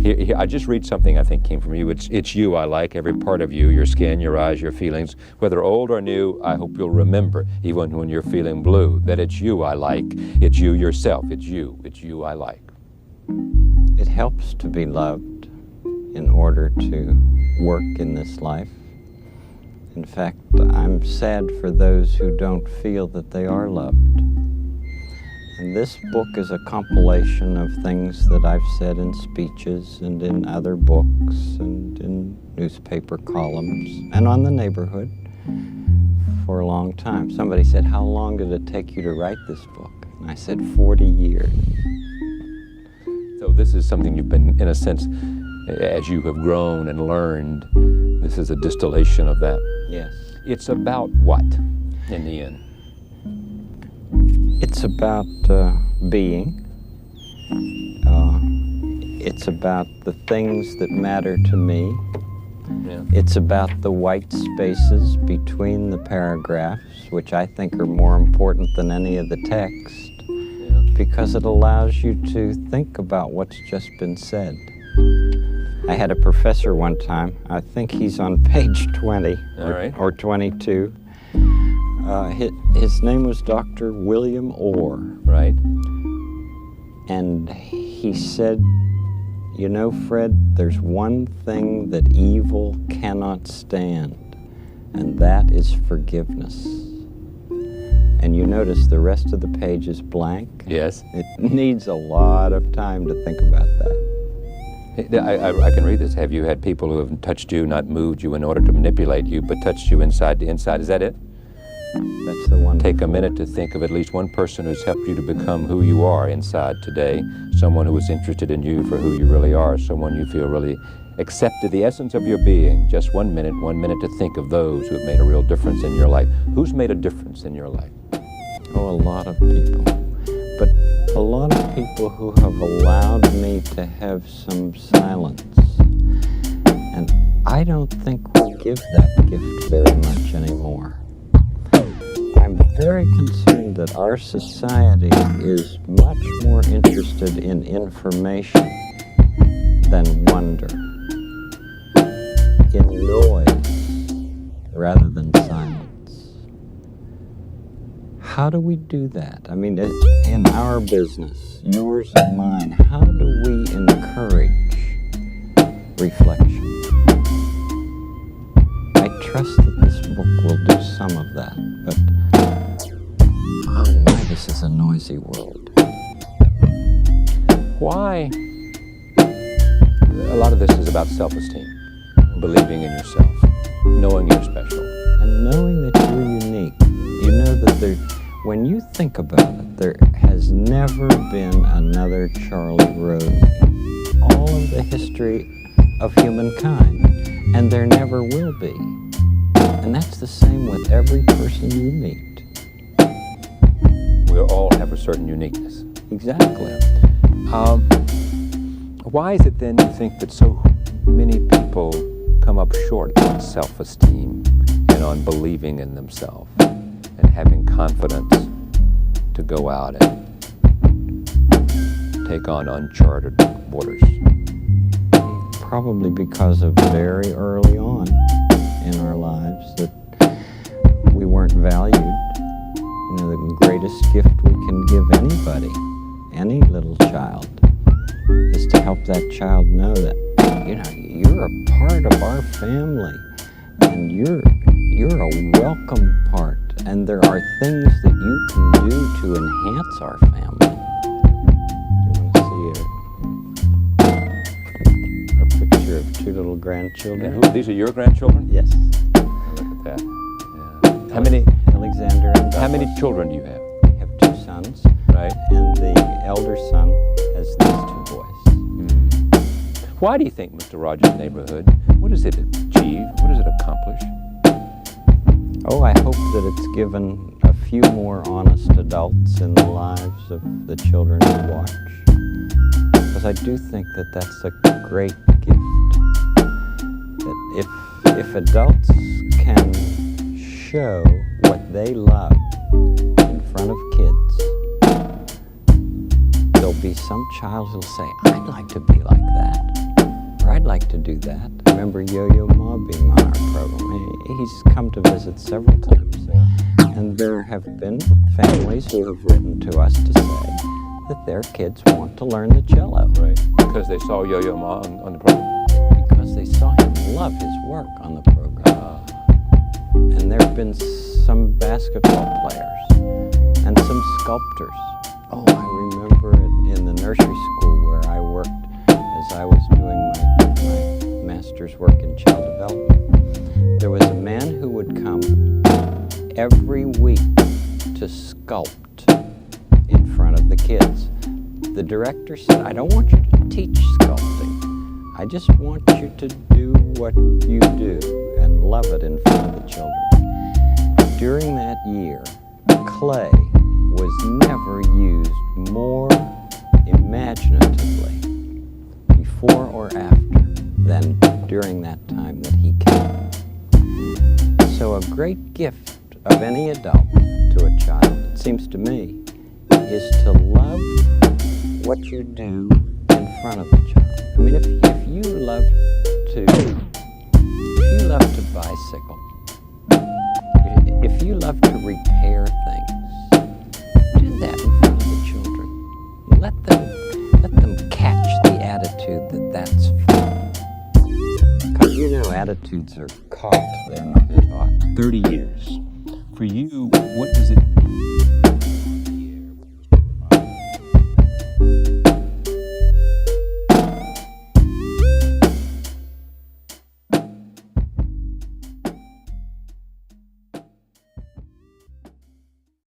Here, I just read something I think came from you. It's you I like, every part of you, your skin, your eyes, your feelings. Whether old or new, I hope you'll remember, even when you're feeling blue, that it's you I like. It's you yourself. It's you I like. It helps to be loved in order to work in this life. In fact, I'm sad for those who don't feel that they are loved. And this book is a compilation of things that I've said in speeches and in other books and in newspaper columns and on the neighborhood for a long time. Somebody said, "How long did it take you to write this book?" And I said, 40 years. So this is something you've been, in a sense, as you have grown and learned, this is a distillation of that. Yes. It's about what, in the end? It's about being. It's about the things that matter to me. Yeah. It's about the white spaces between the paragraphs, which I think are more important than any of the text, because it allows you to think about what's just been said. I had a professor one time, I think he's on page 20 or 22. His name was Dr. William Orr. Right. And he said, "You know, Fred, there's one thing that evil cannot stand, and that is forgiveness." And you notice the rest of the page is blank. Yes. It needs a lot of time to think about that. I can read this. Have you had people who have touched you, not moved you in order to manipulate you, but touched you inside to inside? Is that it? That's the one. Take a minute to think of at least one person who's helped you to become who you are inside today, someone who is interested in you for who you really are, someone you feel really accepted the essence of your being. Just 1 minute to think of those who have made a real difference in your life. Who's made a difference in your life? Oh, a lot of people. But a lot of people who have allowed me to have some silence. And I don't think we give that gift very much anymore. I'm very concerned that our society is much more interested in information than wonder, in noise rather than silence. How do we do that? I mean, in our business, yours and mine, how do we encourage reflection? I trust that this book will do some of that, but oh my, this is a noisy world. Why? A lot of this is about self-esteem, believing in yourself, knowing you're special. And knowing that you're unique. You know that when you think about it, there has never been another Charlie Rose in all of the history of humankind, and there never will be. And that's the same with every person you meet. We all have a certain uniqueness. Exactly. Why is it then you think that so many people come up short on self-esteem and on believing in themselves and having confidence to go out and take on uncharted waters? Probably because of very early on in our lives that we weren't valued. You know, the greatest gift we can give anybody, any little child, is to help that child know that, you know, you're a part of our family, and you're a welcome part, and there are things that you can do to enhance our family. You want to see a picture of two little grandchildren? And these are your grandchildren? Yes. Look at that. Yeah. How many? Alexander and Douglas. How many children do you have? We have two sons. Right. And the elder son has these two boys. Why do you think Mr. Rogers' neighborhood, what does it achieve? What does it accomplish? Oh, I hope that it's given a few more honest adults in the lives of the children who watch. Because I do think that that's a great gift. That if adults can show what they love in front of kids, there'll be some child who'll say, "I'd like to be like that." Or I'd like to do that. I remember Yo-Yo Ma being on our program. He's come to visit several times. And there have been families who have written to us to say that their kids want to learn the cello. Right. Because they saw Yo-Yo Ma on the program? Because they saw him love his work on the program. And there have been some basketball players and some sculptors. Oh, I remember in the nursery school where I worked as I was doing my master's work in child development. There was a man who would come every week to sculpt in front of the kids. The director said, I don't want you to teach sculpting. I just want you to do what you do and love it in front of the children. During that year, clay was never used more imaginatively before or after than during that time that he came. So a great gift of any adult to a child, it seems to me, is to love what you do in front of the child. I mean, if you love to bicycle, if you love to repair things, do that in front of the children. Let them catch the attitude that that's fun. Because you know attitudes are caught, they're not taught. 30 years. For you, what does it